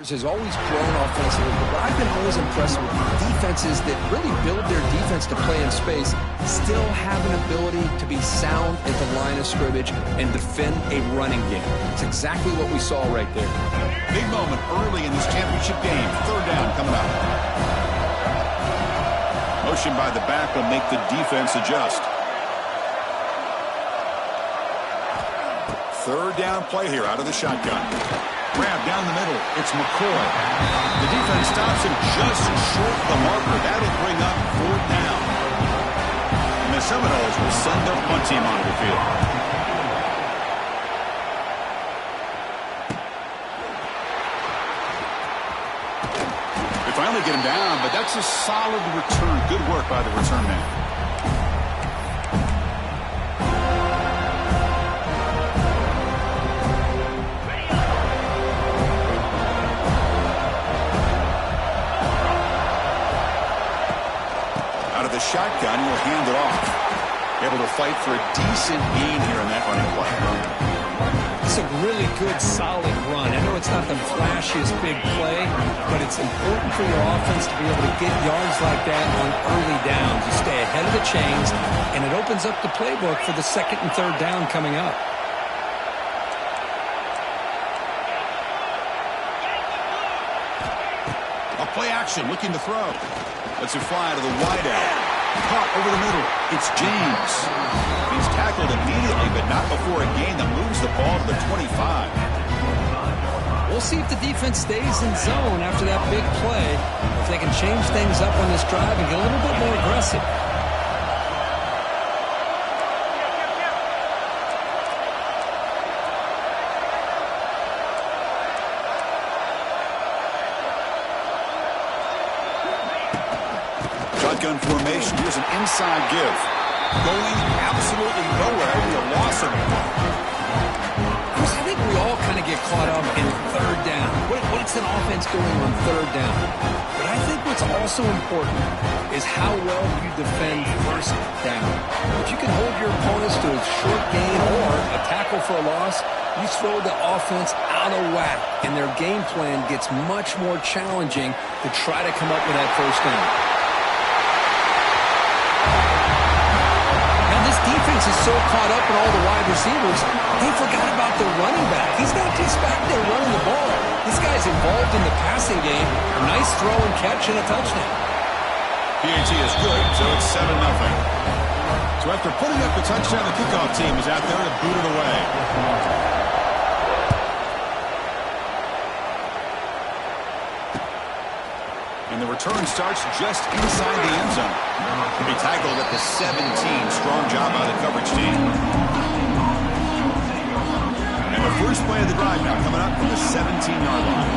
Has always grown offensively, but I've been always impressed with defenses that really build their defense to play in space, still have an ability to be sound at the line of scrimmage and defend a running game. It's exactly what we saw right there. Big moment early in this championship game. Third down coming up. Motion by the back will make the defense adjust. Third down play here out of the shotgun. Grab down the middle. It's McCoy. The defense stops him just short of the marker. That'll bring up fourth down. And the Seminoles will send their punt team onto the field. They finally get him down, but that's a solid return. Good work by the return man. Shotgun will hand it off. Able to fight for a decent gain here in that running play. It's a really good, solid run. I know it's not the flashiest big play, but it's important for your offense to be able to get yards like that on early downs. You stay ahead of the chains, and it opens up the playbook for the second and third down coming up. A play action, looking to throw. Lets it fly to the wide out. Caught over the middle. It's James. He's tackled immediately, but not before a gain that moves the ball to the 25. We'll see if the defense stays in zone after that big play. If they can change things up on this drive and get a little bit more aggressive. Shotgun formation. Here's an inside give. Going absolutely nowhere. A loss of it. Chris, I think we all kind of get caught up in third down. What's an offense doing on third down? But I think what's also important is how well you defend first down. If you can hold your opponents to a short gain or a tackle for a loss, you throw the offense out of whack, and their game plan gets much more challenging to try to come up with that first down. Defense is so caught up in all the wide receivers, they forgot about the running back. He's not just back there running the ball. This guy's involved in the passing game. A nice throw and catch and a touchdown. PAT is good, so it's 7-0. So after putting up the touchdown, the kickoff team is out there to boot it away. And the return starts just inside the end zone. He tackled at the 17. Strong job by the coverage team. And the first play of the drive now coming up from the 17-yard line.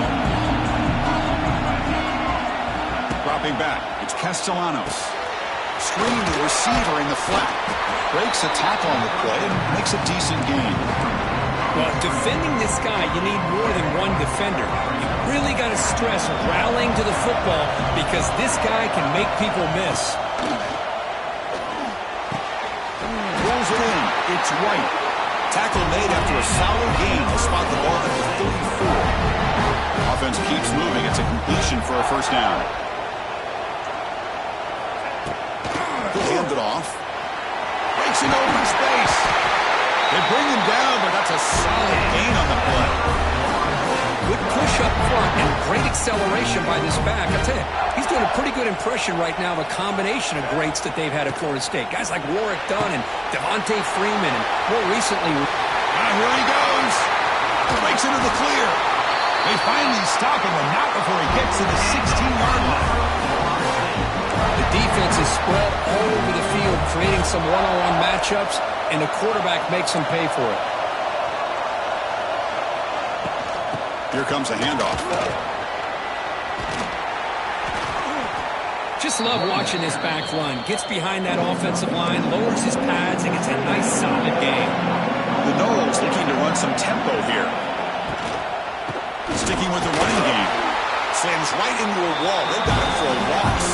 Dropping back, it's Castellanos. Screen to the receiver in the flat. Breaks a tackle on the play and makes a decent gain. Well, defending this guy, you need more than one defender. You really got to stress rallying to the football because this guy can make people miss. Rolls it in. It's White. Tackle made after a solid gain to spot the ball at the 34. Offense keeps moving. It's a completion for a first down. He'll hand it off. Breaks it open space. They bring him down, but that's a solid gain on the play. Good push up front and great acceleration by this back. I tell you, he's doing a pretty good impression right now of a combination of greats that they've had at Florida State. Guys like Warwick Dunn and Devontae Freeman, and more recently. Here he goes. Breaks into the clear. They finally stop him, but not before he gets to the 16-yard line. The defense is spread all over the field, creating some one-on-one matchups, and the quarterback makes them pay for it. Here comes a handoff. Just love watching this back run. Gets behind that offensive line, lowers his pads, and gets a nice solid game. The Noles looking to run some tempo here. Sticking with the running game. Slams right into a wall. They got it for a loss.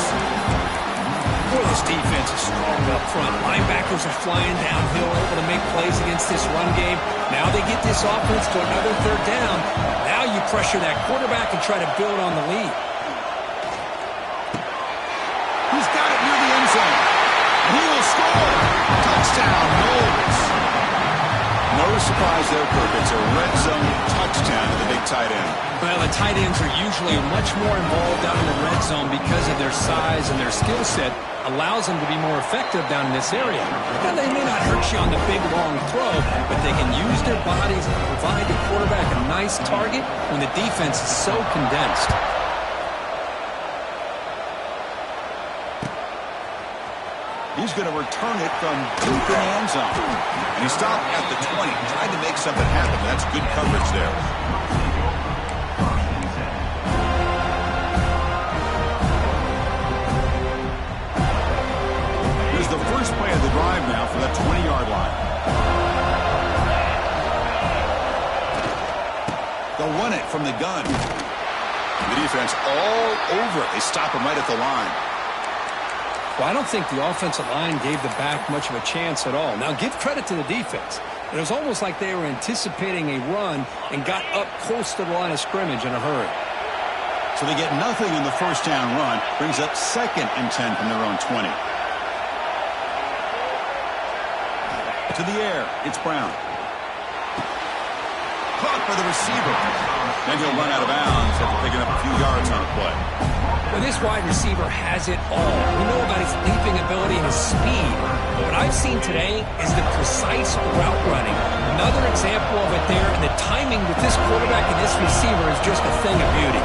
Boy, this defense is strong up front. Linebackers are flying downhill, able to make plays against this run game. Now they get this offense to another third down. Now you pressure that quarterback and try to build on the lead. He's got it near the end zone. And he will score. Touchdown, Knowles. No surprise there, Kirk. It's a red zone touchdown to the big tight end. Well, the tight ends are usually much more involved down in the red zone because of their size and their skill set allows them to be more effective down in this area. Now, they may not hurt you on the big, long throw, but they can use their bodies and provide the quarterback a nice target when the defense is so condensed. He's going to return it from deep in the end zone. And he stopped at the 20, trying to make something happen. That's good coverage there. Here's the first play of the drive now for that 20-yard line. They'll run it from the gun. The defense all over it. They stop him right at the line. Well, I don't think the offensive line gave the back much of a chance at all. Now, give credit to the defense. It was almost like they were anticipating a run and got up close to the line of scrimmage in a hurry. So they get nothing in the first down run. Brings up 2nd and 10 from their own 20. To the air, it's Brown. Caught by the receiver. Then he'll run out of bounds after picking up a few yards on a play. Well, this wide receiver has it all. We know about his leaping ability and his speed. But what I've seen today is the precise route running. Another example of it there, and the timing with this quarterback and this receiver is just a thing of beauty.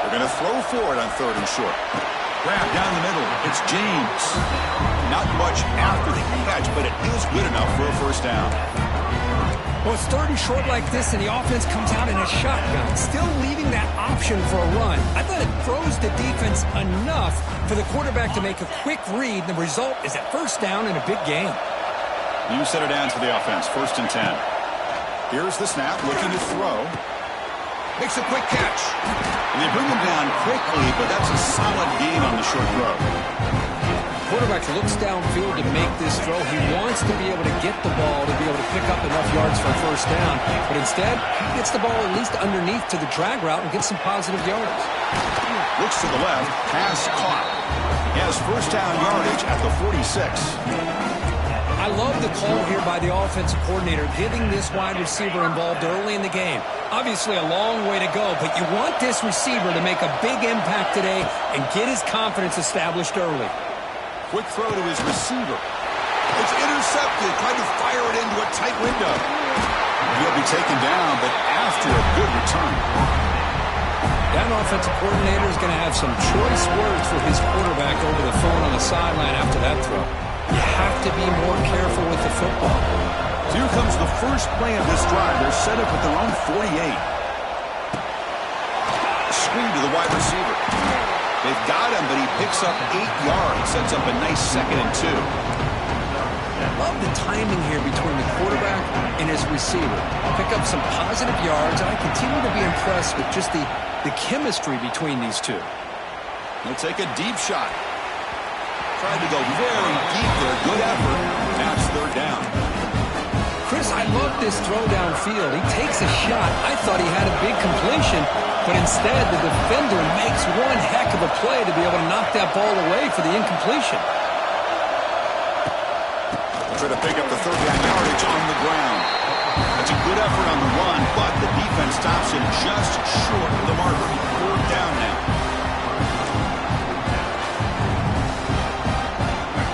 They're going to throw forward on 3rd and short. Grab down the middle. It's James. Not much after the catch, but it is good enough for a first down. Well, it's 3rd and short like this, and the offense comes out in a shotgun, still leaving that option for a run. I thought it throws the defense enough for the quarterback to make a quick read. The result is a first down in a big game. New set of downs for the offense, 1st and 10. Here's the snap, looking to throw. Makes a quick catch. And they bring him down quickly, but that's a solid gain on the short throw. Quarterback looks downfield to make this throw. He wants to be able to get the ball to be able to pick up enough yards for a first down. But instead, he gets the ball at least underneath to the drag route and gets some positive yards. Looks to the left. Pass caught. He has first down yardage at the 46. I love the call here by the offensive coordinator, getting this wide receiver involved early in the game. Obviously a long way to go, but you want this receiver to make a big impact today and get his confidence established early. Quick throw to his receiver. It's intercepted. Trying to fire it into a tight window. He'll be taken down, but after a good return. That offensive coordinator is going to have some choice words for his quarterback over the phone on the sideline after that throw. You have to be more careful with the football. So here comes the first play of this drive. They're set up at their own 48. Screen to the wide receiver. They've got him, but he picks up 8 yards. Sets up a nice 2nd and 2. I love the timing here between the quarterback and his receiver. Pick up some positive yards, and I continue to be impressed with just the chemistry between these two. He'll take a deep shot. Tried to go very deep there. Good effort. Now it's 3rd down. Chris, I love this throw downfield. He takes a shot. I thought he had a big completion, but instead the defender makes one heck of a play to be able to knock that ball away for the incompletion. Try to pick up the 3rd down yardage on the ground. That's a good effort on the run, but the defense stops him just short of the marker. 4th down now.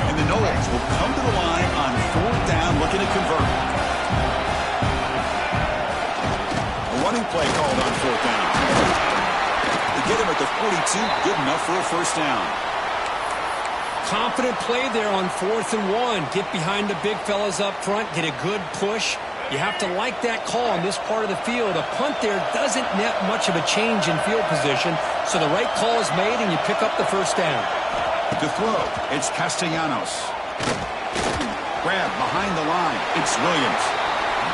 And the Knowles will come to the line on 4th down, looking to convert. A running play called on 4th down. They get him at the 42, good enough for a first down. Confident play there on 4th and 1. Get behind the big fellas up front, get a good push. You have to like that call on this part of the field. A punt there doesn't net much of a change in field position, so the right call is made and you pick up the first down. To throw, it's Castellanos. Grab behind the line, it's Williams.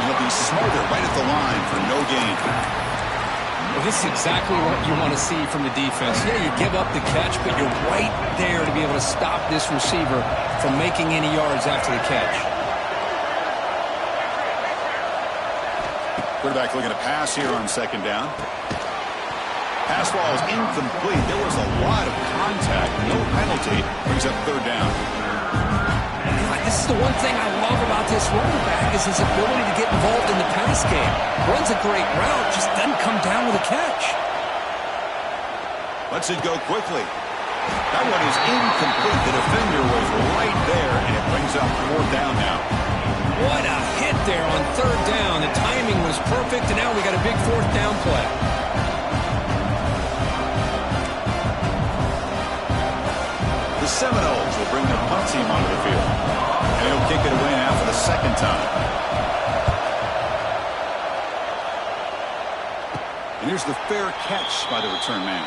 He'll be smarter right at the line for no gain. Well, this is exactly what you want to see from the defense. Yeah, you give up the catch, but you're right there to be able to stop this receiver from making any yards after the catch. Quarterback looking to pass here on second down. Pass ball is incomplete. There was a lot of contact. No penalty. Brings up third down. This is the one thing I love about this running back is his ability to get involved in the pass game. Runs a great route, just doesn't come down with a catch. Lets it go quickly. That one is incomplete. The defender was right there, and it brings up fourth down now. What a hit there on third down. The timing was perfect, and now we got a big fourth down play. The Seminoles will bring their punt team onto the field. And he'll kick it away now for the second time. And here's the fair catch by the return man.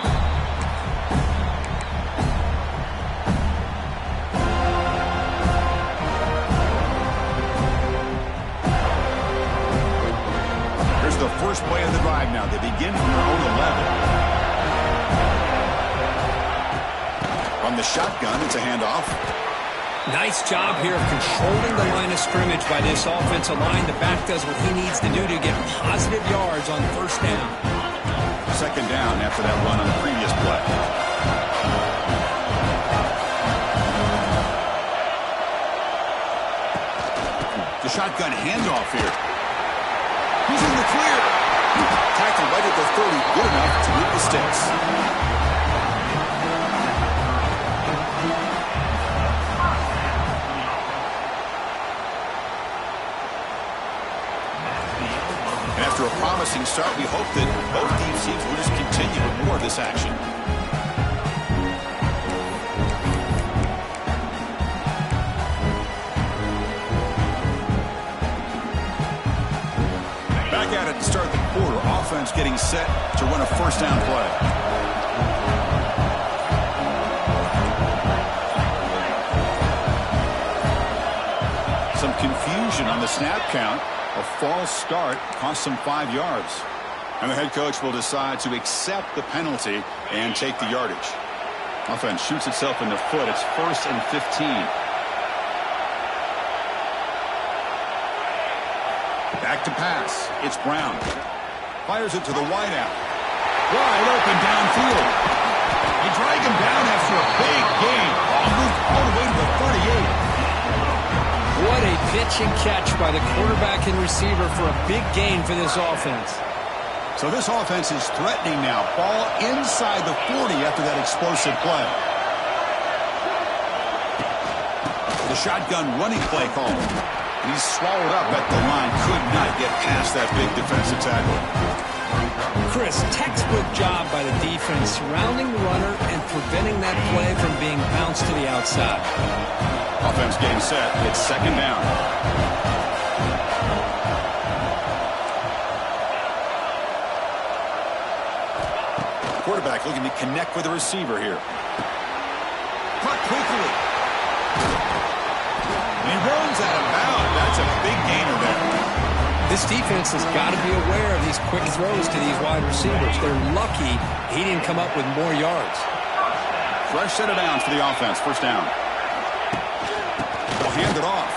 Here's the first play of the drive now. They begin from their own 11. From the shotgun, it's a handoff. Nice job here of controlling the line of scrimmage by this offensive line. The back does what he needs to do to get positive yards on first down. Second down after that run on the previous play. The shotgun handoff here. He's in the clear. Tackled right at the 30. Good enough to move the sticks. After a promising start, we hope that both these teams will just continue with more of this action. Back at it to start the quarter. Offense getting set to run a first down play. Some confusion on the snap count. A false start cost them 5 yards. And the head coach will decide to accept the penalty and take the yardage. Offense shoots itself in the foot. It's 1st and 15. Back to pass. It's Brown. Fires it to the wideout. Wide open downfield. They drag him down after a big gain. Ball moved all the way to the 38. What a pitch and catch by the quarterback and receiver for a big gain for this offense. So this offense is threatening now. Ball inside the 40 after that explosive play. The shotgun running play call. He's swallowed up at the line. Could not get past that big defensive tackle. Chris, textbook job by the defense surrounding the runner and preventing that play from being bounced to the outside. Offense getting set. It's second down. Quarterback looking to connect with the receiver here. Caught quickly. He runs out of bounds. That's a big gainer there. This defense has got to be aware of these quick throws to these wide receivers. They're lucky he didn't come up with more yards. Fresh set of downs for the offense. First down. They'll hand it off.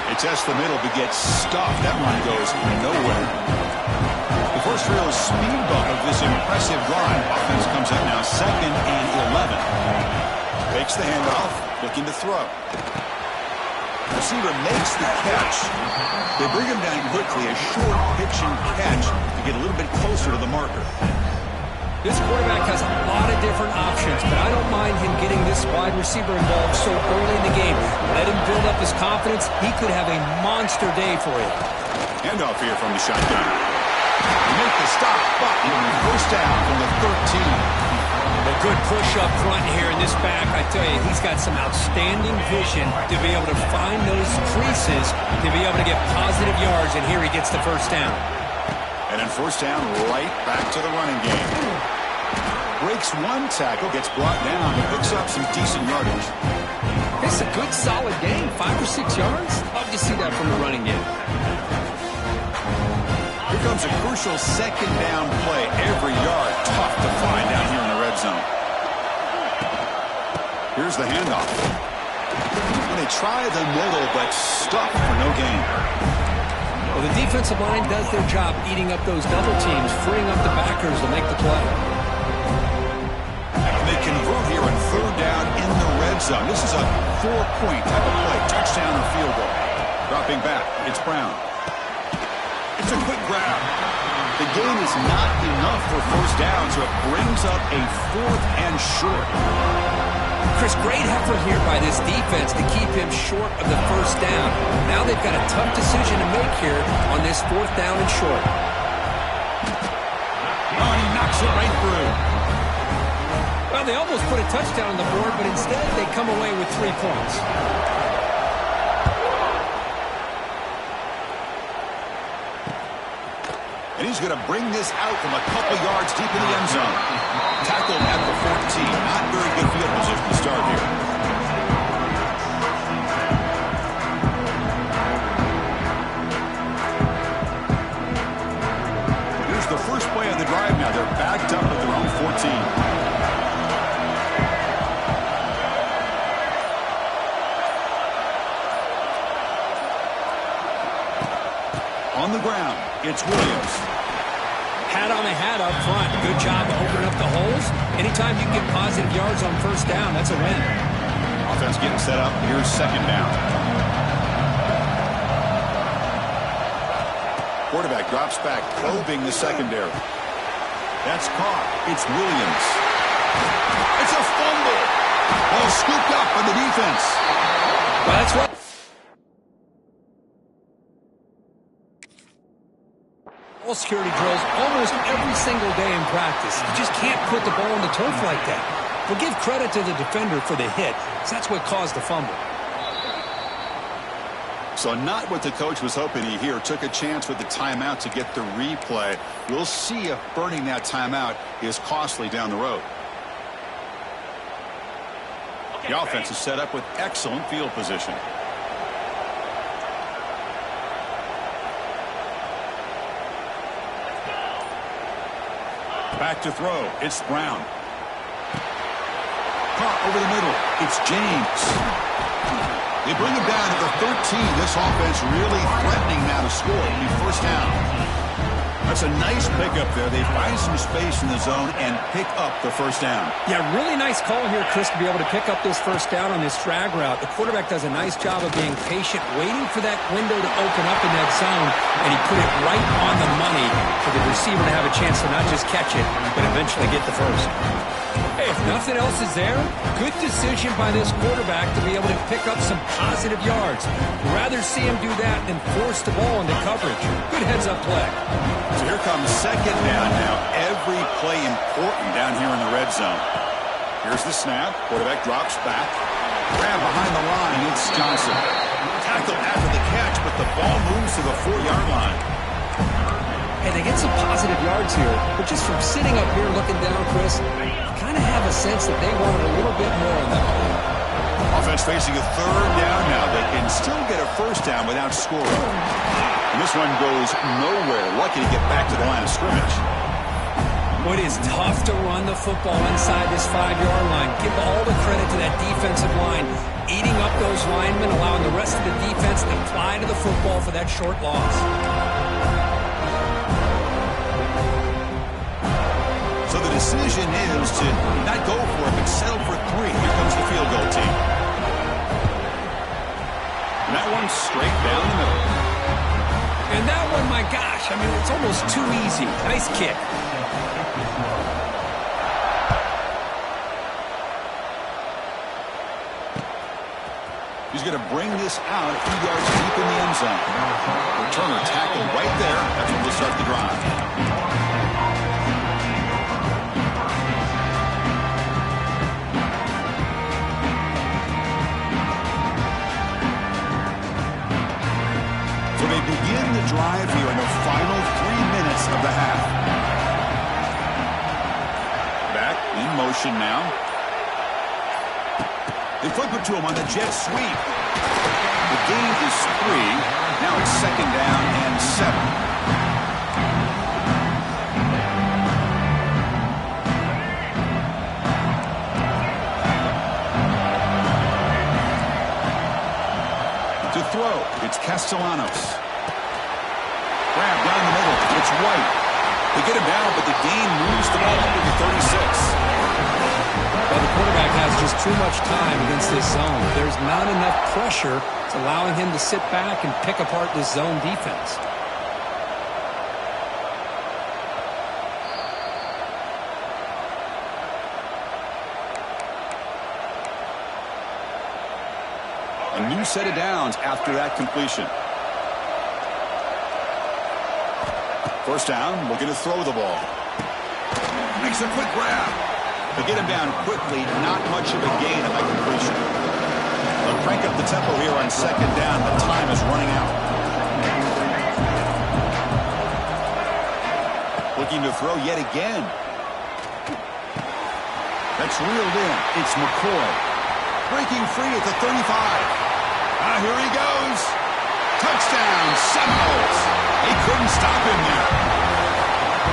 It tests the middle but gets stuffed. That one goes nowhere. The first real speed bump of this impressive drive. Offense comes up now 2nd and 11. Takes the handoff, looking to throw. Receiver makes the catch. They bring him down quickly. A short pitch and catch to get a little bit closer to the marker. This quarterback has a lot of different options, but I don't mind him getting this wide receiver involved so early in the game. Let him build up his confidence. He could have a monster day for you. Handoff here from the shotgun. They make the stop, but first down from the 13. A good push up front here in this back. I tell you, he's got some outstanding vision to be able to find those creases, to be able to get positive yards, and here he gets the first down. And then first down, right back to the running game. Breaks one tackle, gets brought down, and picks up some decent yardage. It's a good, solid game. 5 or 6 yards. Love to see that from the running game. Here's comes a crucial second down play. Every yard tough to find down here in the red zone. Here's the handoff. They try the middle, but stuck for no gain. Well, the defensive line does their job eating up those double teams, freeing up the backers to make the play. They convert here on third down in the red zone. This is a 4-point type of play, touchdown or field goal. Dropping back, it's Brown. It's a quick grab. The gain is not enough for first down, so it brings up a 4th and short. Chris, great effort here by this defense to keep him short of the first down. Now they've got a tough decision to make here on this 4th down and short. Oh, and he knocks it right through. Well, they almost put a touchdown on the board, but instead they come away with 3 points. And he's going to bring this out from a couple yards deep in the end zone. Tackled at the 14. Not very good field position to start here. Here's the first play of the drive now. They're backed up at their own 14. On the ground, it's Williams. Hat on the hat up front. Good job of opening up the holes. Anytime you get positive yards on first down, that's a win. Offense getting set up. Here's second down. Quarterback drops back, probing the secondary. That's caught. It's Williams. It's a fumble. Ball scooped up by the defense. Well, that's what. Ball security drills almost every single day in practice. You just can't put the ball on the turf like that. We'll give credit to the defender for the hit, because that's what caused the fumble. So not what the coach was hoping he here. Took a chance with the timeout to get the replay. We'll see if burning that timeout is costly down the road. The offense is set up with excellent field position. Back to throw. It's Brown. Caught over the middle. It's James. They bring him down at the 13. This offense really threatening now to score. It'll be first down. That's a nice pickup there. They find some space in the zone and pick up the first down. Yeah, really nice call here, Chris, to be able to pick up this first down on this drag route. The quarterback does a nice job of being patient, waiting for that window to open up in that zone, and he put it right on the money for the receiver to have a chance to not just catch it, but eventually get the first. Hey, if nothing else is there, good decision by this quarterback to be able to pick up some positive yards. Rather see him do that than force the ball into coverage. Good heads-up play. So here comes second down now. Every play important down here in the red zone. Here's the snap. Quarterback drops back. Grab behind the line. It's Johnson. Tackled after the catch, but the ball moves to the 4-yard line. Hey, they get some positive yards here, but just from sitting up here looking down, Chris, you kind of have a sense that they wanted a little bit more on that play. Offense facing a third down now. They can still get a first down without scoring. And this one goes nowhere. Lucky to get back to the line of scrimmage. It is tough to run the football inside this 5-yard line. Give all the credit to that defensive line, eating up those linemen, allowing the rest of the defense to fly to the football for that short loss. So the decision is to not go for it, but settle for 3. Here comes the field goal team. And that one straight down the middle. And that one, my gosh, I mean, it's almost too easy. Nice kick. He's going to bring this out a few yards deep in the end zone. Returner tackled right there. That's when we'll start the drive. So they begin the drive here in the final 3 minutes of the half. Back in motion now. They flip it to him on the jet sweep. The gain is 3. Now it's second down and 7. Castellanos. Grab down the middle. It's White. They get him down, but the gain moves the ball up to the 36. Well, the quarterback has just too much time against this zone. There's not enough pressure. It's allowing him to sit back and pick apart this zone defense. A new set of downs after that completion. First down, looking to throw the ball. Makes a quick grab. They get him down quickly, not much of a gain on that completion. They'll crank up the tempo here on second down. The time is running out. Looking to throw yet again. That's reeled in. It's McCoy. Breaking free at the 35. Here he goes. Touchdown, Seminoles. They couldn't stop him there.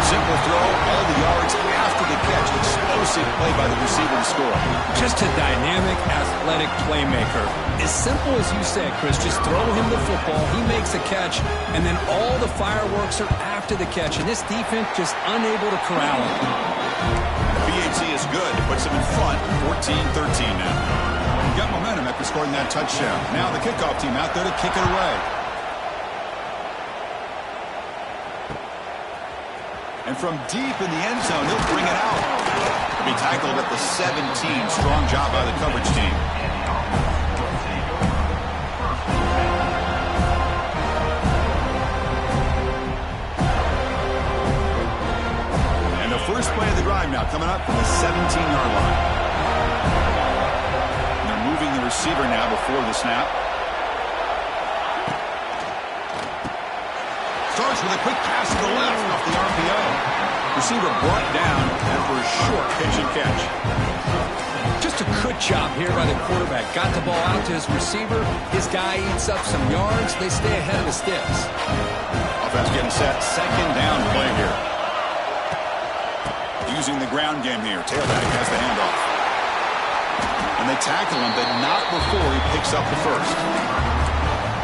Simple throw, all the yards after the catch. Explosive play by the receiver to score. Just a dynamic, athletic playmaker. As simple as you said, Chris, just throw him the football, he makes a catch, and then all the fireworks are after the catch, and this defense just unable to corral him. BAT is good. Puts him in front, 14-13 now. Got momentum after scoring that touchdown. Now the kickoff team out there to kick it away. And from deep in the end zone, he'll bring it out. He'll be tackled at the 17. Strong job by the coverage team. And the first play of the drive now coming up from the 17-yard line. And they're moving the receiver now before the snap. Starts with a quick pass to the left off the RPO. Receiver brought down after a short pitch and catch. Just a good job here by the quarterback. Got the ball out to his receiver. His guy eats up some yards. They stay ahead of the sticks. Offense getting set. Second down play here. Using the ground game here. Tailback has the handoff. And they tackle him, but not before he picks up the first.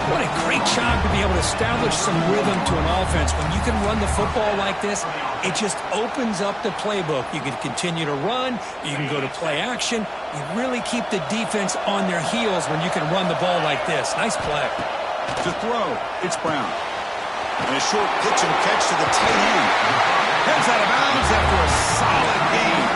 What a great job to be able to establish some rhythm to an offense. When you can run the football like this, it just opens up the playbook. You can continue to run. You can go to play action. You really keep the defense on their heels when you can run the ball like this. Nice play. To throw, it's Brown. And a short pitch and catch to the tight end. Heads out of bounds after a solid game.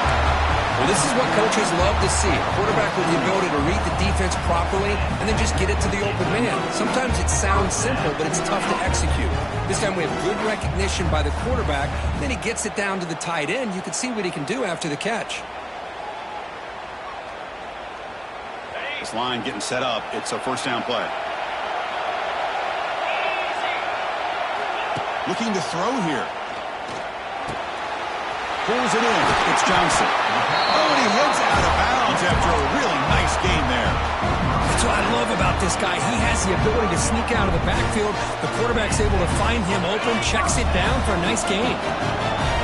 Well, this is what coaches love to see. A quarterback with the ability to read the defense properly and then just get it to the open man. Sometimes it sounds simple, but it's tough to execute. This time we have good recognition by the quarterback. Then he gets it down to the tight end. You can see what he can do after the catch. This line getting set up. It's a first down play. Looking to throw here. Pulls it in. It's Johnson. Oh, and he heads out of bounds after a really nice game there. That's what I love about this guy. He has the ability to sneak out of the backfield. The quarterback's able to find him open, checks it down for a nice gain.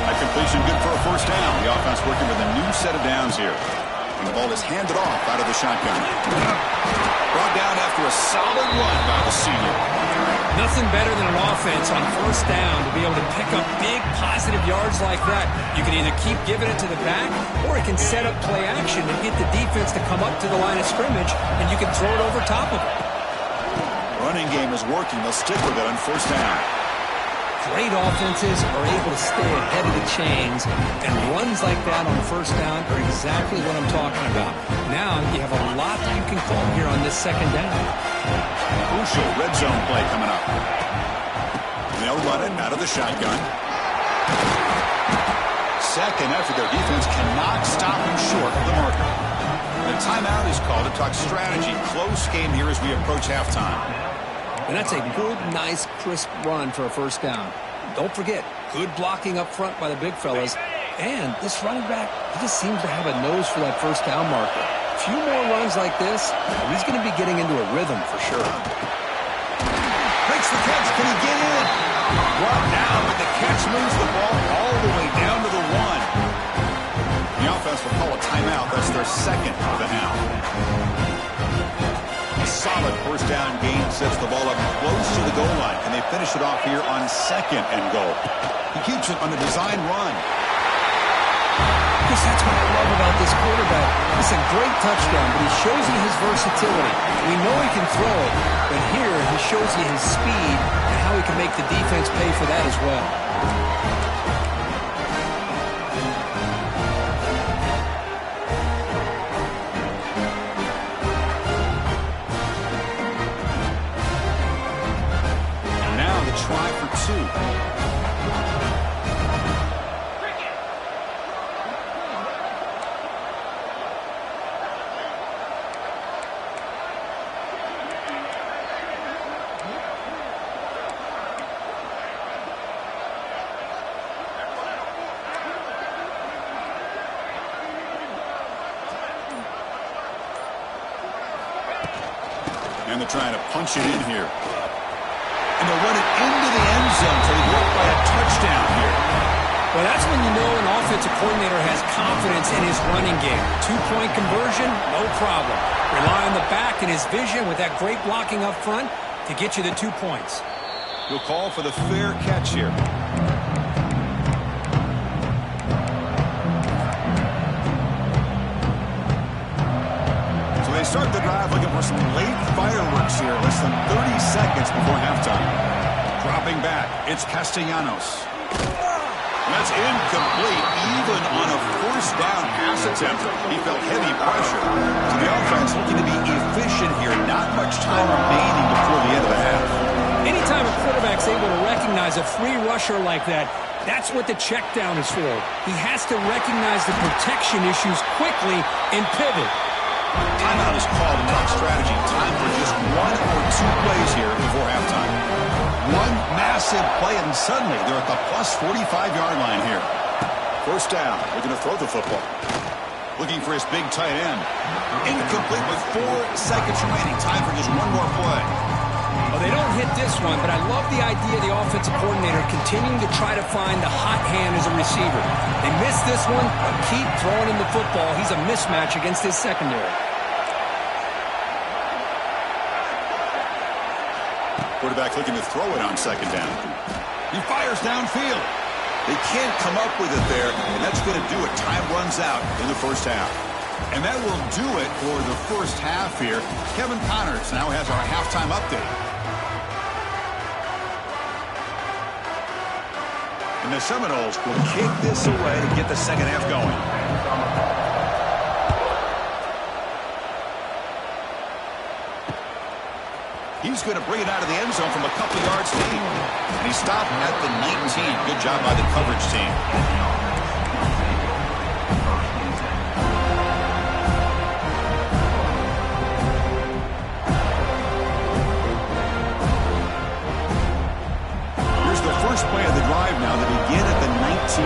That completion good for a first down. The offense working with a new set of downs here. And the ball is handed off out of the shotgun. Brought down after a solid run by the senior. Nothing better than an offense on first down to be able to pick up big positive yards like that. You can either keep giving it to the back, or it can set up play action and get the defense to come up to the line of scrimmage, and you can throw it over top of it. Running game is working. They'll stick with it on first down. Great offenses are able to stay ahead of the chains, and runs like that on first down are exactly what I'm talking about. Now you have a lot that you can call here on this second down. Crucial red zone play coming up. They'll run it out of the shotgun. Second effort, their defense cannot stop him short of the marker. The timeout is called to talk strategy. Close game here as we approach halftime. And that's a good, nice, crisp run for a first down. Don't forget, good blocking up front by the big fellas. And this running back, he just seems to have a nose for that first down marker. A few more runs like this, he's going to be getting into a rhythm for sure. Makes the catch. Can he get in? Brought down, but the catch moves the ball all the way down to the 1. The offense will call a timeout. That's their second of the half. A solid first down down gain sets the ball up close to the goal line. And they finish it off here on 2nd and goal. He keeps it on the design run. Chris, that's what I love about this quarterback. It's a great touchdown, but he shows you his versatility. We know he can throw it, but here he shows you his speed and how he can make the defense pay for that as well. Now the try for 2. And they're trying to punch it in here. And they'll run it into the end zone so they go up by a touchdown here. Well, that's when you know an offensive coordinator has confidence in his running game. 2-point conversion, no problem. Rely on the back and his vision with that great blocking up front to get you the 2 points. He'll call for the fair catch here. They start the drive looking for some late fireworks here, less than 30 seconds before halftime. Dropping back, it's Castellanos. That's incomplete, even on a first down pass attempt. He felt heavy pressure. So the offense looking to be efficient here. Not much time remaining before the end of the half. Anytime a quarterback's able to recognize a free rusher like that, that's what the check down is for. He has to recognize the protection issues quickly and pivot. Timeout is called to talk strategy. Time for just 1 or 2 plays here before halftime. One massive play, and suddenly they're at the plus 45-yard line here. First down. They're going to throw the football. Looking for his big tight end. Incomplete with 4 seconds remaining. Time for just 1 more play. Well, they don't hit this one, but I love the idea of the offensive coordinator continuing to try to find the hot hand as a receiver. They missed this one, but keep throwing him the football. He's a mismatch against his secondary. Quarterback looking to throw it on 2nd down. He fires downfield. They can't come up with it there, and that's going to do it. Time runs out in the first half. And that will do it for the first half here. Kevin Connors now has our halftime update. And the Seminoles will kick this away to get the second half going. He's going to bring it out of the end zone from a couple yards deep. And he stopped at the 19. Good job by the coverage team. Here's the first play of the drive now. They begin at the 19.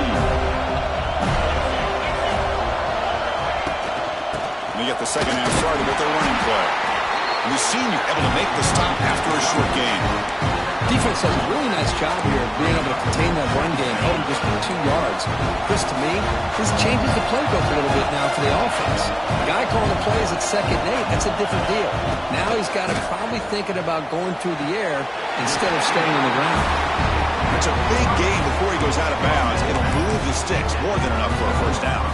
And they get the second half started with their running play. And the senior able to make the stop after a short gain. Defense does a really nice job here of being able to contain that run game, held him just for 2 yards. Chris, to me, this changes the playbook a little bit now for the offense. The guy calling the plays at 2nd and 8, that's a different deal. Now he's got to probably thinking about going through the air instead of staying on the ground. It's a big gain before he goes out of bounds. It'll move the sticks more than enough for a first down.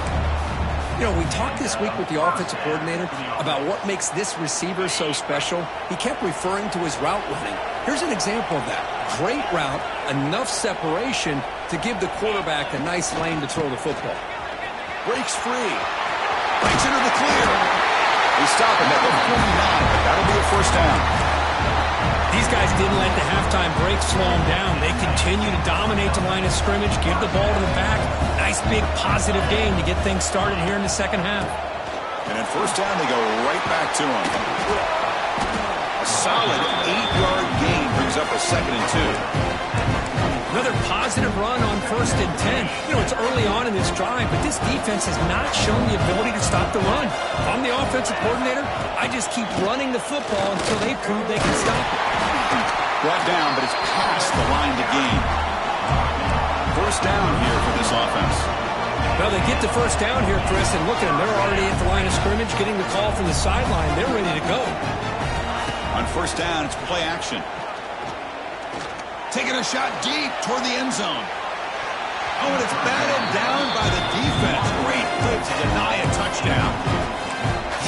You know, we talked this week with the offensive coordinator about what makes this receiver so special. He kept referring to his route running. Here's an example of that. Great route, enough separation to give the quarterback a nice lane to throw the football. Breaks free. Breaks into the clear. They stop him at the 49, but that'll be a first down. These guys didn't let the halftime break slow them down. They continue to dominate the line of scrimmage, give the ball to the back. Nice big positive gain to get things started here in the second half. And at first down, they go right back to him. A solid 8-yard gain brings up a 2nd and 2. Another positive run on 1st and 10. You know, it's early on in this drive, but this defense has not shown the ability to stop the run. If I'm the offensive coordinator, I just keep running the football until they prove they can stop it. Brought down, but it's past the line to gain. First down here for this offense. Well, they get the first down here, Chris, and look at them. They're already at the line of scrimmage, getting the call from the sideline. They're ready to go. On first down, it's play action. Taking a shot deep toward the end zone. Oh, and it's batted down by the defense. Great play to deny a touchdown.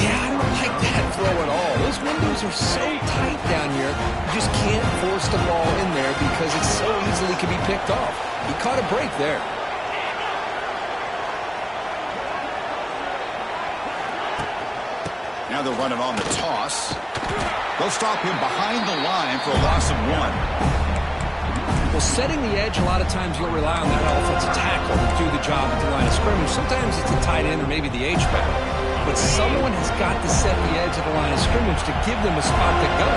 Yeah, I don't like that throw at all. Those windows are so tight down here. You just can't force the ball in there because it so easily can be picked off. He caught a break there. Now they're running on the toss. They'll stop him behind the line for a loss of 1. Well, setting the edge, a lot of times you'll rely on that offensive tackle to do the job at the line of scrimmage. Sometimes it's the tight end or maybe the H-back. But someone has got to set the edge of the line of scrimmage to give them a spot to go.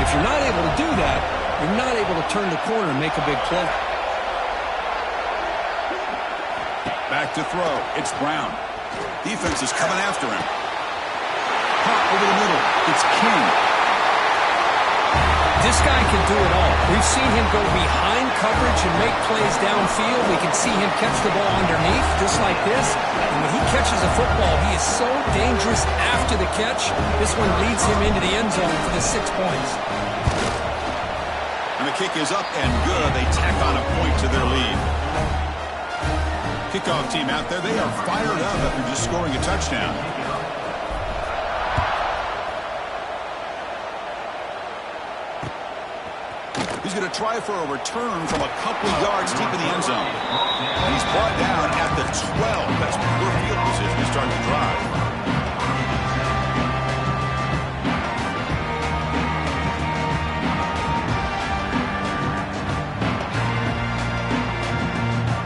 If you're not able to do that, you're not able to turn the corner and make a big play. Back to throw. It's Brown. Defense is coming after him. Pop over the middle. It's King. This guy can do it all. We've seen him go behind coverage and make plays downfield. We can see him catch the ball underneath, just like this. And when he catches a football, he is so dangerous after the catch. This one leads him into the end zone for the 6 points. And the kick is up and good. They tack on a point to their lead. Kickoff team out there, they are fired up after just scoring a touchdown. He's going to try for a return from a couple yards deep in the end zone. And he's brought down at the 12. That's poor field position to start the drive.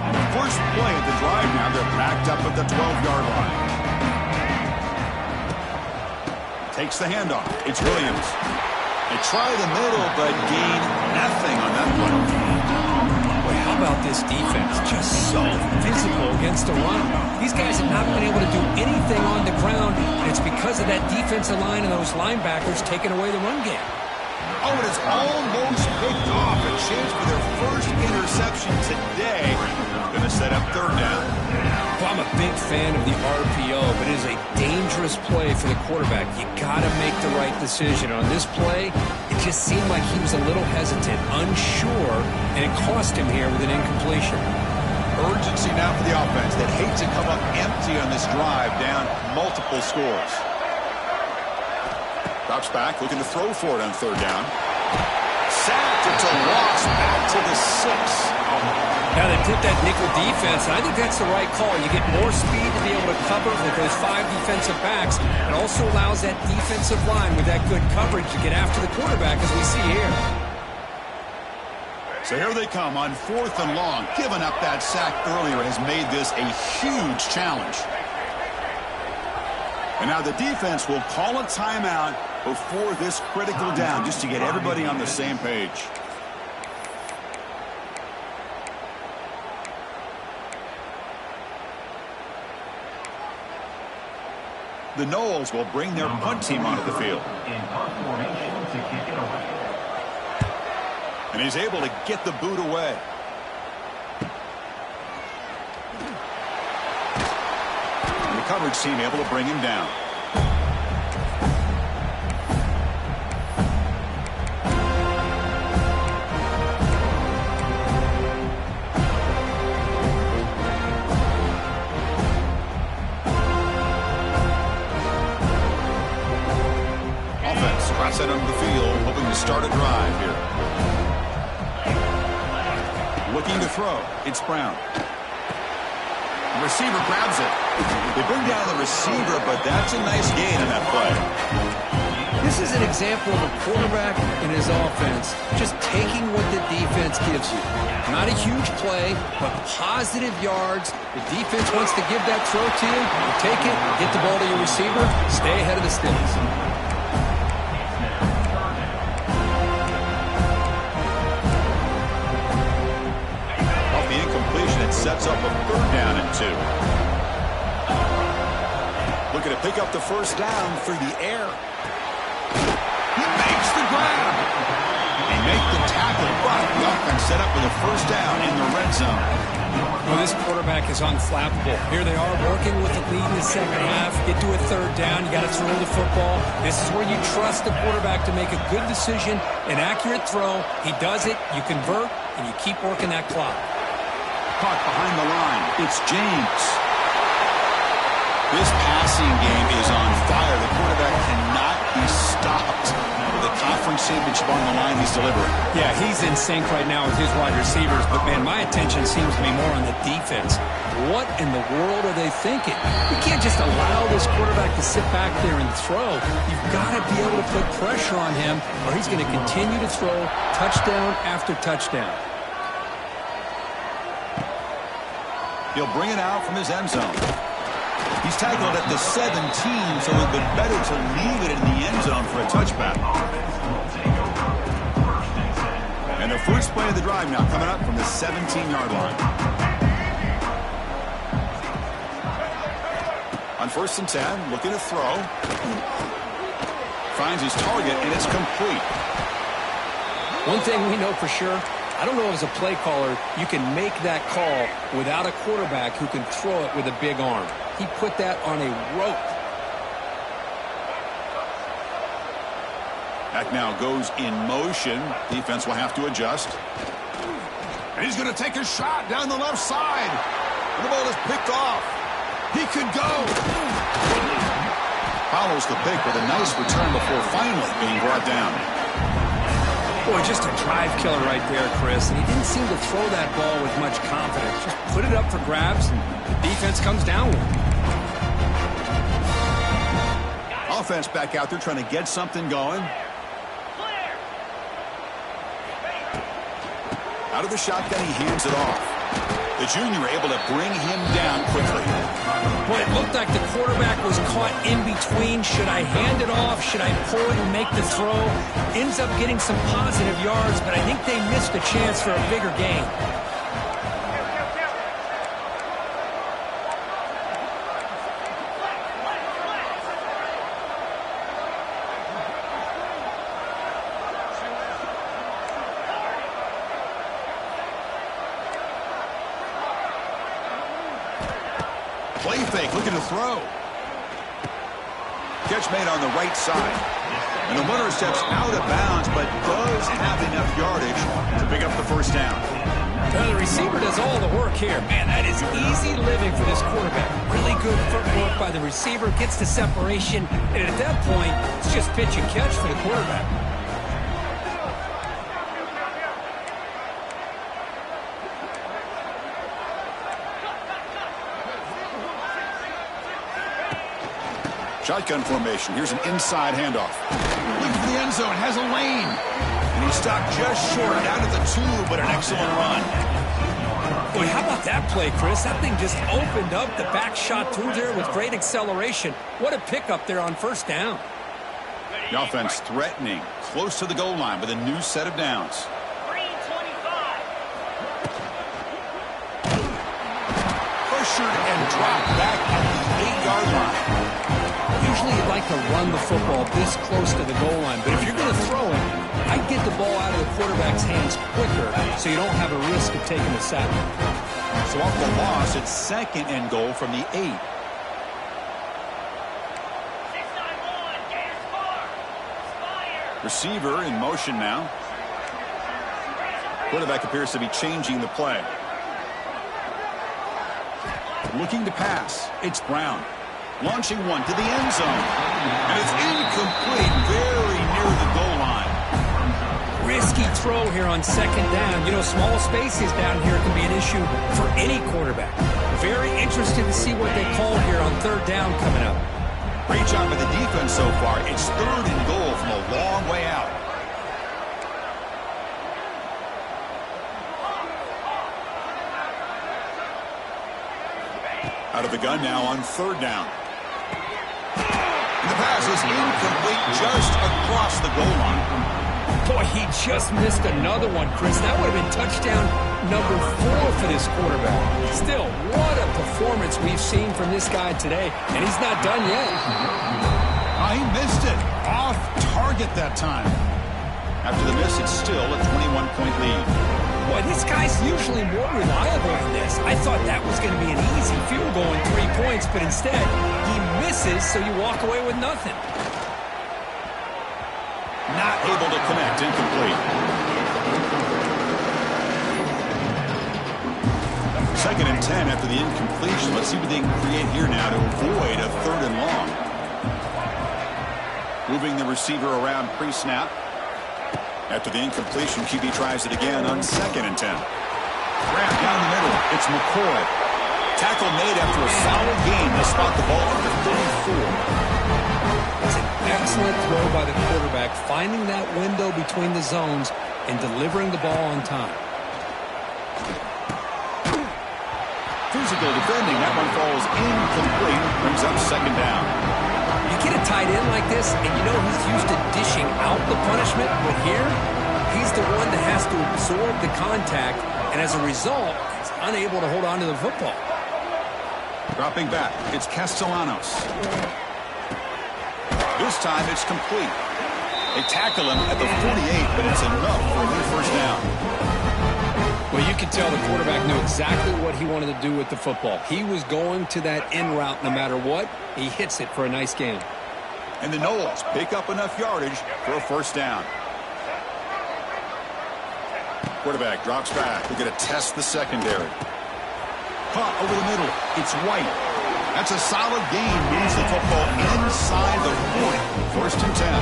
On the first play of the drive now, they're backed up at the 12-yard line. Takes the handoff. It's Williams. They try the middle, but gain nothing on that one. Boy, how about this defense? Just so physical against the run. These guys have not been able to do anything on the ground, and it's because of that defensive line and those linebackers taking away the run game. Oh, it is almost picked off. A chance for their first interception today. Going to set up third down. Well, I'm a big fan of the RPO, but it is a dangerous play for the quarterback. You got to make the right decision. On this play, it just seemed like he was a little hesitant, unsure, and it cost him here with an incompletion. Urgency now for the offense that hates to come up empty on this drive, down multiple scores. Drops back, looking to throw for it on third down. Sacked, it's a loss, back to the 6. Now they put that nickel defense, and I think that's the right call. You get more speed to be able to cover with those 5 defensive backs. It also allows that defensive line with that good coverage to get after the quarterback, as we see here. So here they come on 4th and long. Giving up that sack earlier has made this a huge challenge. And now the defense will call a timeout before this critical down, just to get everybody on the same page. The Noles will bring their punt team onto the field. And he's able to get the boot away. And the coverage team able to bring him down. Set onto the field, hoping to start a drive here. Looking to throw. It's Brown. The receiver grabs it. They bring down the receiver, but that's a nice gain in that play. This is an example of a quarterback and his offense just taking what the defense gives you. Not a huge play, but positive yards. The defense wants to give that throw to you. You take it, get the ball to your receiver, stay ahead of the sticks. Sets up a third down and 2. Looking to pick up the first down through the air. He makes the grab. And make the tackle, but the offense set up with a first down in the red zone. Well, this quarterback is unflappable. Here they are working with the lead in the second half. Get to a third down. You got to throw the football. This is where you trust the quarterback to make a good decision, an accurate throw. He does it, you convert, and you keep working that clock. Caught behind the line. It's James. This passing game is on fire. The quarterback cannot be stopped. With a conference championship on the line, he's delivering. Yeah, he's in sync right now with his wide receivers, but, man, my attention seems to be more on the defense. What in the world are they thinking? You can't just allow this quarterback to sit back there and throw. You've got to be able to put pressure on him, or he's going to continue to throw touchdown after touchdown. He'll bring it out from his end zone. He's tackled at the 17, so it would have been better to leave it in the end zone for a touchback. And the first play of the drive now coming up from the 17-yard line. On 1st and 10, looking to throw. Finds his target, and it's complete. One thing we know for sure, I don't know as a play caller, you can make that call without a quarterback who can throw it with a big arm. He put that on a rope. Back now goes in motion. Defense will have to adjust. And he's going to take a shot down the left side. And the ball is picked off. He could go. Follows the pick with a nice return before finally being brought down. Boy, just a drive killer right there, Chris. And he didn't seem to throw that ball with much confidence. Just put it up for grabs, and the defense comes down with it. Offense back out there trying to get something going. Out of the shotgun, he hands it off. The junior able to bring him down quickly. Boy, it looked like the quarterback was caught in between. Should I hand it off? Should I pull it and make the throw? Ends up getting some positive yards, but I think they missed a chance for a bigger gain. Play fake, looking to throw. Catch made on the right side. And the runner steps out of bounds, but does have enough yardage to pick up the first down. Well, the receiver does all the work here. Man, that is easy living for this quarterback. Really good footwork by the receiver, gets the separation, and at that point, it's just pitch and catch for the quarterback. Shotgun formation. Here's an inside handoff. Looking for the end zone. Has a lane. And he stopped just short. Down at the 2, but an excellent run. Boy, how about that play, Chris? That thing just opened up. The back shot through there with great acceleration. What a pickup there on first down. The offense threatening. Close to the goal line with a new set of downs. Pressured and dropped back at the 8-yard line. Usually you'd like to run the football this close to the goal line, but if you're going to throw it, I'd get the ball out of the quarterback's hands quicker so you don't have a risk of taking a sack. So off the loss, it's 2nd and goal from the 8. Receiver in motion now. Quarterback appears to be changing the play. Looking to pass. It's Brown. Launching one to the end zone. And it's incomplete, very near the goal line. Risky throw here on 2nd down. You know, small spaces down here can be an issue for any quarterback. Very interested to see what they call here on 3rd down coming up. Great job by the defense so far. It's 3rd and goal from a long way out. Out of the gun now on 3rd down. And the pass is incomplete just across the goal line. Boy, he just missed another one, Chris. That would have been touchdown number 4 for this quarterback. Still, what a performance we've seen from this guy today, and he's not done yet. He missed it. Off target that time. After the miss, it's still a 21-point lead. Boy, this guy's usually more reliable than this. I thought that was going to be an easy field goal in 3 points, but instead, he misses, so you walk away with nothing. Not able to connect, incomplete. Second and 10 after the incompletion. Let's see what they can create here now to avoid a 3rd and long. Moving the receiver around pre-snap. After the incompletion, QB tries it again on 2nd and 10. Grab down the middle. It's McCoy. Tackle made after a solid gain. They spot the ball at the 34. It's an excellent throw by the quarterback, finding that window between the zones and delivering the ball on time. Physical defending. That one falls incomplete. Brings up 2nd down. You get a tight end like this, and you know he's used to dishing out the punishment, but here, he's the one that has to absorb the contact, and as a result, he's unable to hold on to the football. Dropping back, it's Castellanos. This time, it's complete. They tackle him at the 48, but it's enough for a new 1st down. Well, you can tell the quarterback knew exactly what he wanted to do with the football. He was going to that in route no matter what. He hits it for a nice gain. And the Noles pick up enough yardage for a 1st down. Quarterback drops back. We're going to test the secondary. Caught over the middle. It's White. That's a solid gain. Moves the football inside the 40. 1st and 10.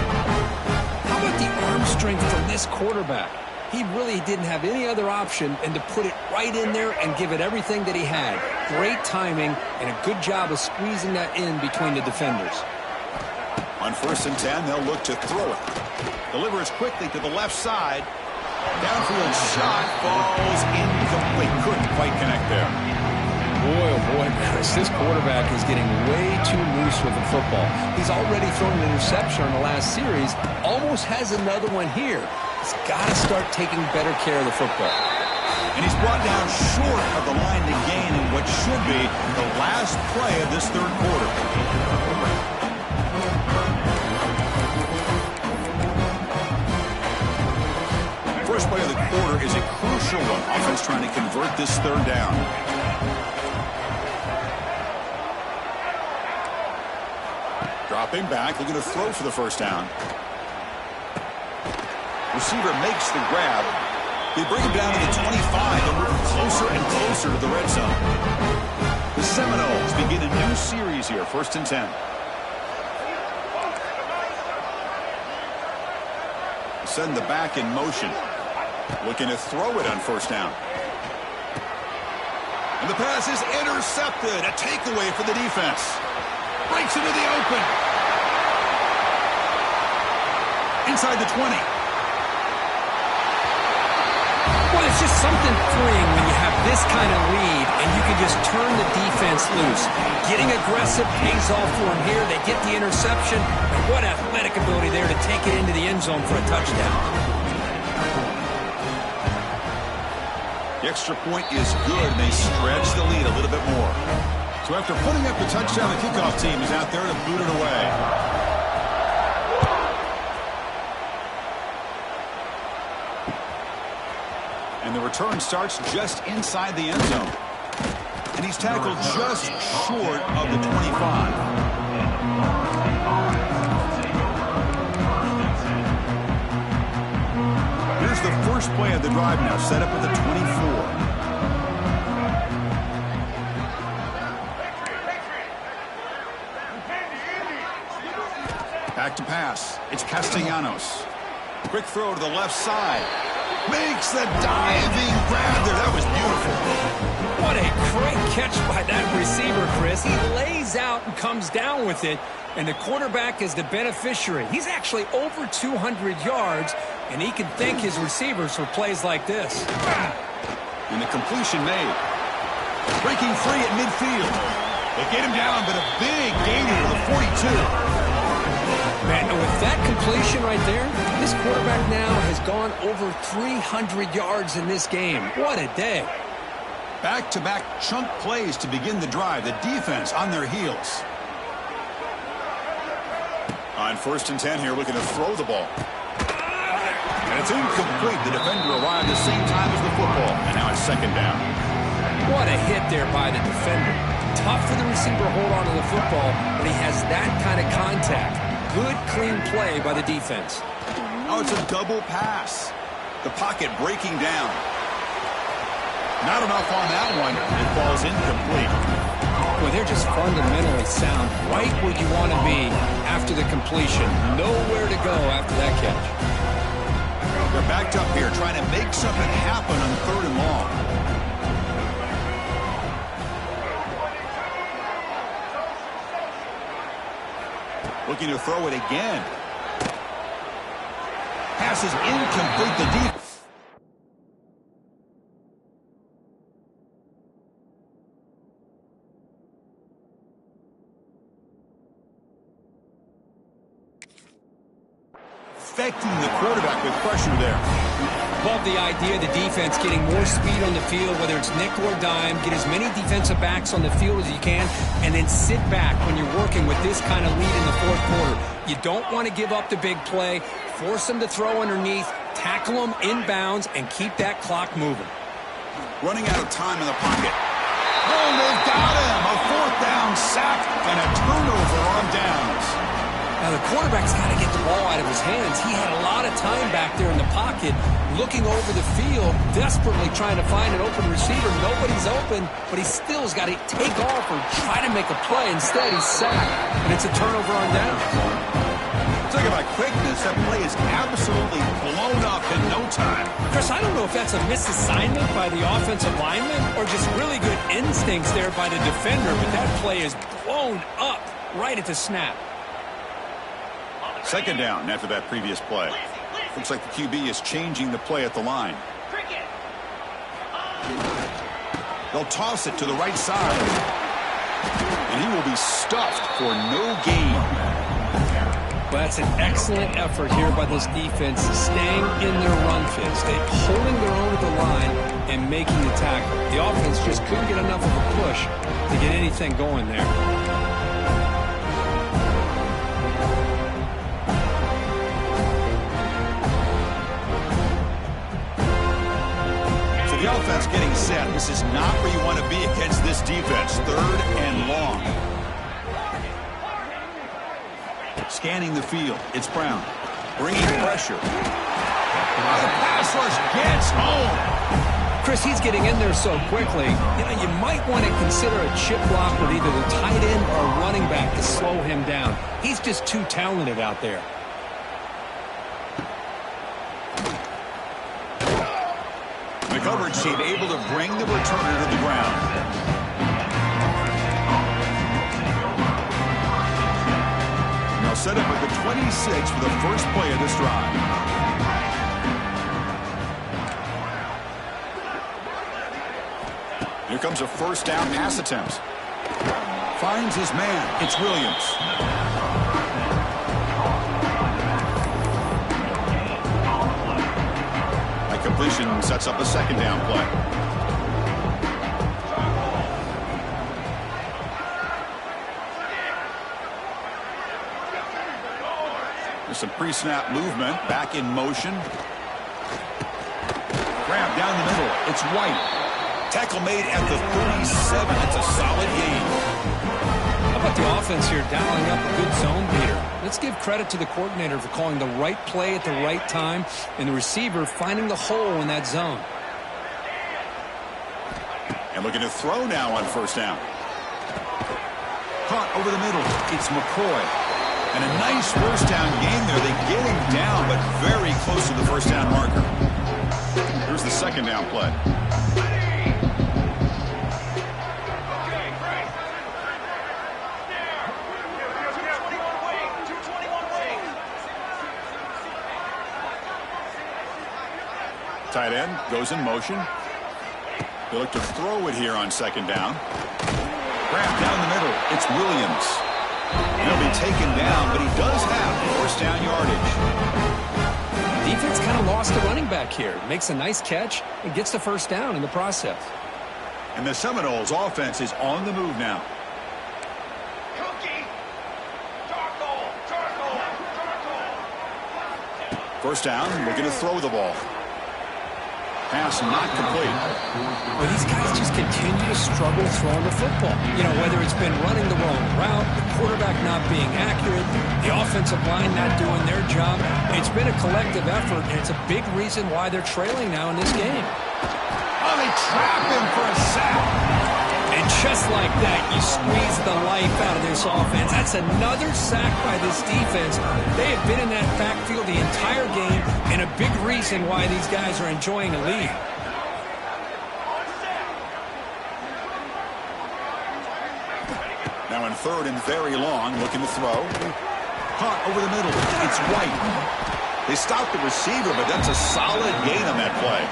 How about the arm strength from this quarterback? He really didn't have any other option than to put it right in there and give it everything that he had. Great timing and a good job of squeezing that in between the defenders. On 1st and 10, they'll look to throw it. Delivers quickly to the left side. Downfield shot falls incomplete. Couldn't quite connect there. Boy, oh boy, Chris, this quarterback is getting way too loose with the football. He's already thrown an interception on the last series. Almost has another one here. He's got to start taking better care of the football. And he's brought down short of the line to gain in what should be the last play of this 3rd quarter. First play of the quarter is a crucial one. Offense trying to convert this 3rd down. Dropping back, looking to throw for the 1st down. Receiver makes the grab. They bring him down to the 25 and move closer and closer to the red zone. The Seminoles begin a new series here, 1st and 10. Send the back in motion. Looking to throw it on 1st down. And the pass is intercepted. A takeaway for the defense. Breaks into the open. Inside the 20. Well, it's just something freeing when you have this kind of lead and you can just turn the defense loose. Getting aggressive pays off for them here. They get the interception. And what athletic ability there to take it into the end zone for a touchdown. The extra point is good. They stretch the lead a little bit more. So after putting up the touchdown, the kickoff team is out there to boot it away. And the return starts just inside the end zone. And he's tackled just short of the 25. Here's the first play of the drive now, set up at the 24. Back to pass. It's Castellanos. Quick throw to the left side. Makes the diving grab there. That was beautiful. What a great catch by that receiver, Chris. He lays out and comes down with it, and the quarterback is the beneficiary. He's actually over 200 yards, and he can thank his receivers for plays like this. And the completion made. Breaking free at midfield. They get him down, but a big gain to the 42. Man, with that completion right there, this quarterback now has gone over 300 yards in this game. What a day. Back-to-back chunk plays to begin the drive. The defense on their heels. On 1st and 10 here, looking to throw the ball. And It's incomplete. The defender arrived the same time as the football, and now it's second down. What a hit there by the defender. Tough for the receiver to hold on to the football, but he has that kind of contact. Good, clean play by the defense. Oh, it's a double pass. The pocket breaking down. Not enough on that one. It falls incomplete. Well, they're just fundamentally sound, right where you want to be after the completion. Nowhere to go after that catch. They're backed up here trying to make something happen on 3rd and long. Looking to throw it again. Pass is incomplete. The deep. Affecting the quarterback with pressure there. Love the idea of the defense getting more speed on the field, whether it's nickel or dime, get as many defensive backs on the field as you can, and then sit back when you're working with this kind of lead in the 4th quarter. You don't want to give up the big play, force them to throw underneath, tackle them inbounds, and keep that clock moving. Running out of time in the pocket. Oh, they've got him. A 4th down sack and a turnover on downs. Now, the quarterback's got to get the ball out of his hands. He had a lot of time back there in the pocket, looking over the field, desperately trying to find an open receiver. Nobody's open, but he still's got to take off or try to make a play. Instead, he's sacked, and it's a turnover on down. Talk about quickness. That play is absolutely blown up in no time. Chris, I don't know if that's a misassignment by the offensive lineman or just really good instincts there by the defender, but that play is blown up right at the snap. Second down after that previous play. Looks like the QB is changing the play at the line. They'll toss it to the right side. And he will be stuffed for no gain. Well, that's an excellent effort here by this defense, staying in their run fits. They're holding their own at the line and making the tackle. The offense just couldn't get enough of a push to get anything going there. The offense getting set. This is not where you want to be against this defense. 3rd and long. Scanning the field. It's Brown. Bringing pressure. The pass rush gets home. Chris, he's getting in there so quickly. You might want to consider a chip block with either the tight end or running back to slow him down. He's just too talented out there. The coverage team able to bring the returner to the ground. Now set up at the 26 for the first play of this drive. Here comes a 1st down pass attempt. Finds his man. It's Williams. Completion sets up a 2nd down play. There's some pre-snap movement. Back in motion. Grab down the middle. It's White. Tackle made at the 37. It's a solid gain. How about the offense here dialing up a good zone beater? Let's give credit to the coordinator for calling the right play at the right time and the receiver finding the hole in that zone. And looking to throw now on 1st down. Caught over the middle. It's McCoy. And a nice 1st down gain there. They get him down, but very close to the 1st down marker. Here's the 2nd down play. Tight end goes in motion. They look to throw it here on 2nd down. Grab down the middle. It's Williams. He'll be taken down, but he does have 1st down yardage. Defense kind of lost the running back here. Makes a nice catch and gets the 1st down in the process. And the Seminoles offense is on the move now. 1st First down, looking to throw the ball. Pass not complete. Well, these guys just continue to struggle throwing the football. You know, whether it's been running the wrong route, the quarterback not being accurate, the offensive line not doing their job. It's been a collective effort, and it's a big reason why they're trailing now in this game. Oh, they trap him for a sack. And just like that, you squeeze the life out of this offense. That's another sack by this defense. They have been in that backfield the entire game, and a big reason why these guys are enjoying a lead. Now in third and very long, looking to throw. Caught over the middle. It's White. They stopped the receiver, but that's a solid gain on that play.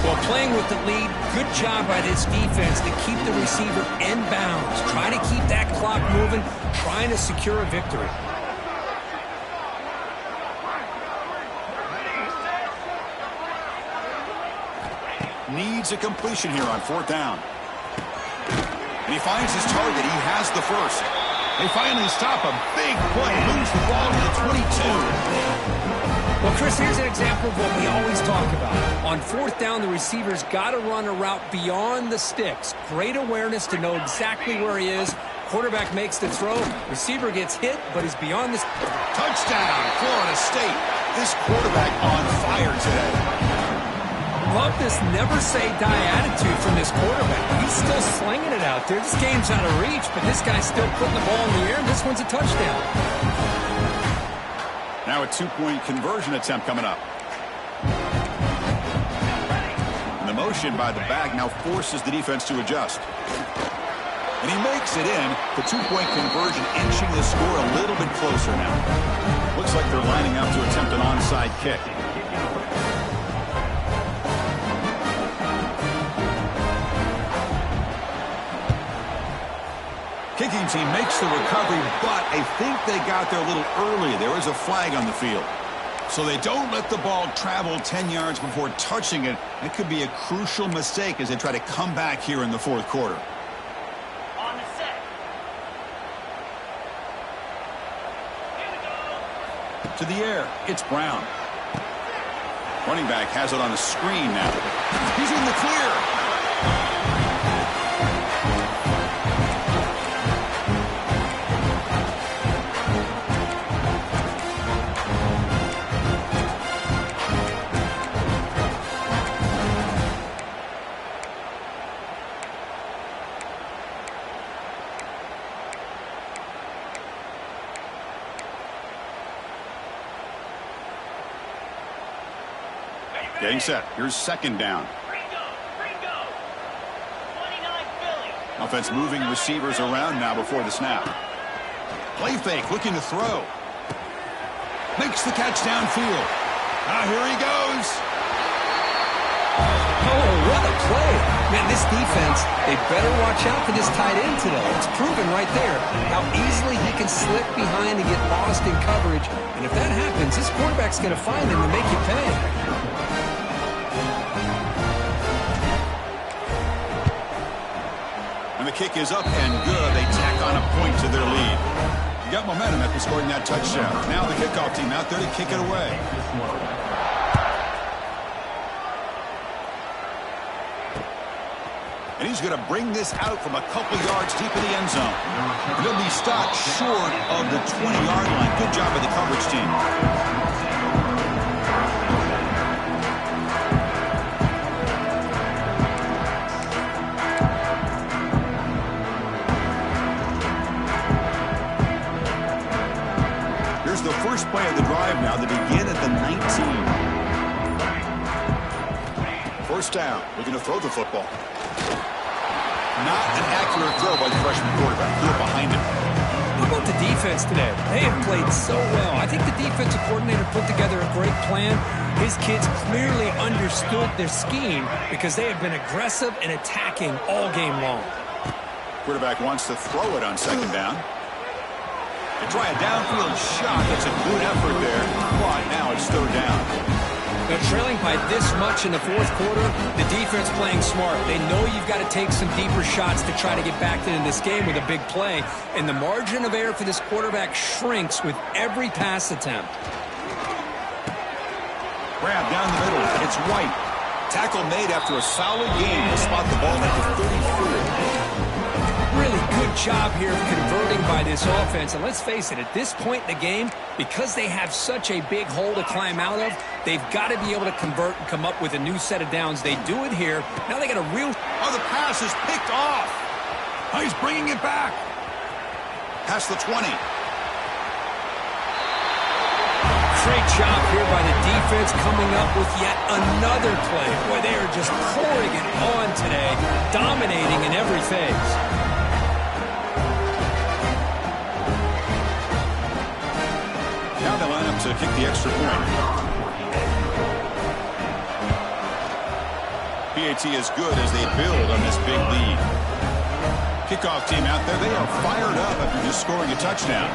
Well, playing with the lead, good job by this defense to keep the receiver in bounds. Trying to keep that clock moving, trying to secure a victory. Needs a completion here on fourth down. And he finds his target. He has the first. They finally stop a big play. Moves the ball to the 22. Well, Chris, here's an example of what we always talk about. On fourth down, the receiver's got to run a route beyond the sticks. Great awareness to know exactly where he is. Quarterback makes the throw. Receiver gets hit, but he's beyond this. Touchdown, Florida State. This quarterback on fire today. Love this never-say-die attitude from this quarterback. He's still slinging it out there. This game's out of reach, but this guy's still putting the ball in the air, and this one's a touchdown. Now a two-point conversion attempt coming up. And the motion by the back now forces the defense to adjust. And he makes it in. The two-point conversion inching the score a little bit closer now. Looks like they're lining up to attempt an onside kick. Kicking team makes the recovery, but I think they got there a little early. There is a flag on the field. So they don't let the ball travel 10 yards before touching it. It could be a crucial mistake as they try to come back here in the fourth quarter. On the set. Here we go. To the air, it's Brown. Running back has it on the screen now. He's in the clear. Getting set. Here's second down. Ringo. 29 Philly. Offense moving receivers around now before the snap. Play fake, looking to throw. Makes the catch downfield. Ah, here he goes. Oh, what a play. Man, this defense, they better watch out for this tight end today. It's proven right there how easily he can slip behind and get lost in coverage. And if that happens, this quarterback's going to find him and make you pay. And the kick is up and good. They tack on a point to their lead. You got momentum after scoring that touchdown. Now the kickoff team out there to kick it away. And he's going to bring this out from a couple yards deep in the end zone. And he'll be stopped short of the 20-yard line. Good job by the coverage team. Here's the first play of the drive now. They begin at the 19. First down. Looking to throw the football. Not an accurate throw by the freshman quarterback. Threw it behind him. How about the defense today? They have played so well. I think the defensive coordinator put together a great plan. His kids clearly understood their scheme because they have been aggressive and attacking all game long. Quarterback wants to throw it on second down. They try a downfield shot. That's a good effort there. But now it's third down. They're trailing by this much in the fourth quarter. The defense playing smart. They know you've got to take some deeper shots to try to get back into this game with a big play. And the margin of error for this quarterback shrinks with every pass attempt. Grab down the middle. It's White. Tackle made after a solid game to spot the ball at the 34. Really good job here of converting by this offense. And let's face it, at this point in the game, because they have such a big hole to climb out of, they've got to be able to convert and come up with a new set of downs. They do it here. Now they got a real... Oh, the pass is picked off. Oh, he's bringing it back. Past the 20. Great job here by the defense coming up with yet another play. Boy, they are just pouring it on today, dominating in every phase. Now they line up to kick the extra point. PAT is good as they build on this big lead. Kickoff team out there, they are fired up after just scoring a touchdown.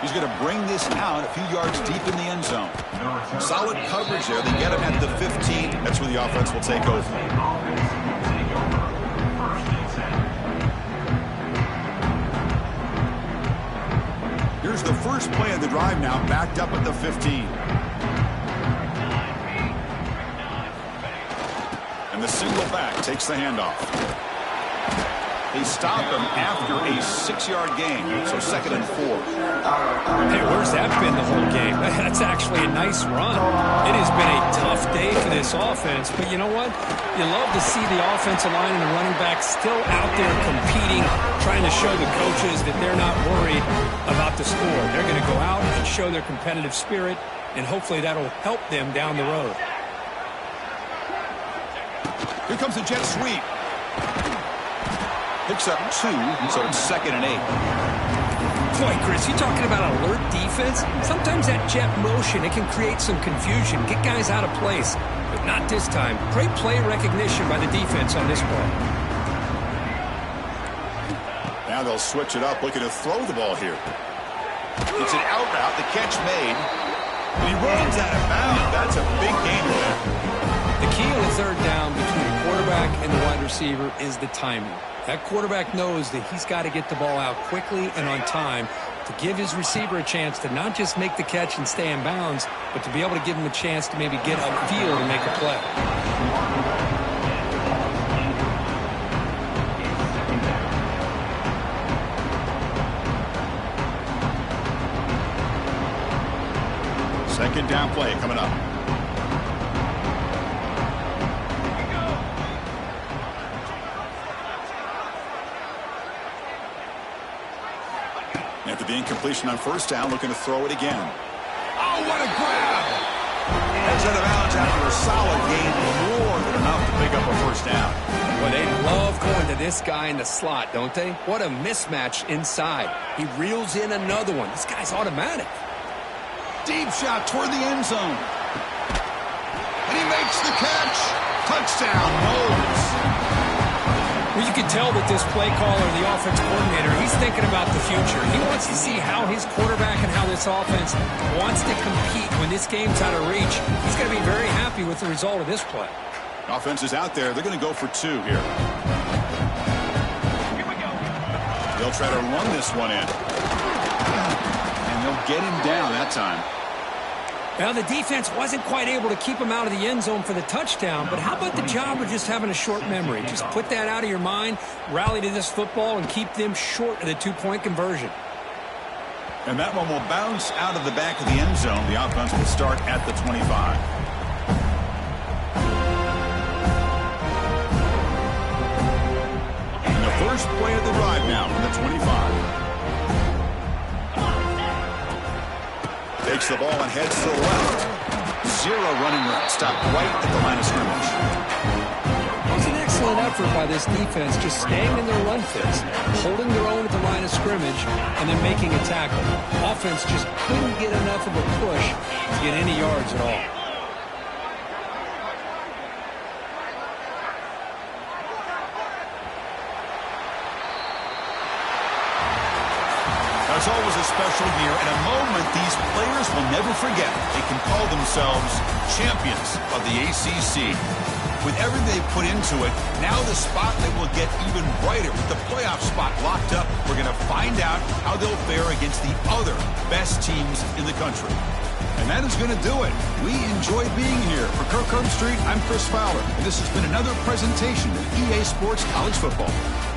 He's going to bring this out a few yards deep in the end zone. Solid coverage there. They get him at the 15. That's where the offense will take over. Here's the first play of the drive now, backed up at the 15. And the single back takes the handoff. They stop him after a 6-yard gain, so 2nd and 4. Hey, where's that been the whole game? That's actually a nice run. It has been a tough day for this offense, but you know what? You love to see the offensive line and the running back still out there competing, trying to show the coaches that they're not worried about the score. They're going to go out and show their competitive spirit, and hopefully that'll help them down the road. Here comes a jet sweep. Picks up 2, so it's 2nd and 8. Boy, Chris, you talking about alert defense? Sometimes that jet motion, it can create some confusion, get guys out of place. But not this time. Great play recognition by the defense on this play. Now they'll switch it up, looking to throw the ball here. It's an out route, the catch made. And he runs out of bounds. That's a big gain there. The key on the third down between the quarterback and the wide receiver is the timing. That quarterback knows that he's got to get the ball out quickly and on time to give his receiver a chance to not just make the catch and stay in bounds, but to be able to give him a chance to maybe get upfield and make a play. Second down play coming up. After the incompletion on first down, looking to throw it again. Oh, what a grab! Heads out of bounds after a solid gain, more than enough to pick up a first down. Well, they love going to this guy in the slot, don't they? What a mismatch inside. He reels in another one. This guy's automatic. Deep shot toward the end zone. And he makes the catch. Touchdown, Moles. Well, you can tell that this play caller, the offense coordinator, he's thinking about the future. He wants to see how his quarterback and how this offense wants to compete when this game's out of reach. He's going to be very happy with the result of this play. Offense is out there. They're going to go for 2 here. Here we go. They'll try to run this one in. And they'll get him down that time. Well, the defense wasn't quite able to keep him out of the end zone for the touchdown, but how about the job of just having a short memory? Just put that out of your mind, rally to this football, and keep them short of the 2-point conversion. And that one will bounce out of the back of the end zone. The offense will start at the 25. And the first play of the drive now from the 25. Takes the ball and heads to the left. 0 running route. Stopped right at the line of scrimmage. It was an excellent effort by this defense, just staying in their run fits, holding their own at the line of scrimmage, and then making a tackle. Offense just couldn't get enough of a push to get any yards at all. was always a special year and a moment these players will never forget. They can call themselves champions of the ACC. With everything they've put into it, now the spotlight will get even brighter. With the playoff spot locked up, we're going to find out how they'll fare against the other best teams in the country. And that is going to do it. We enjoy being here. For Kirk Street, I'm Chris Fowler, and this has been another presentation of EA Sports College Football.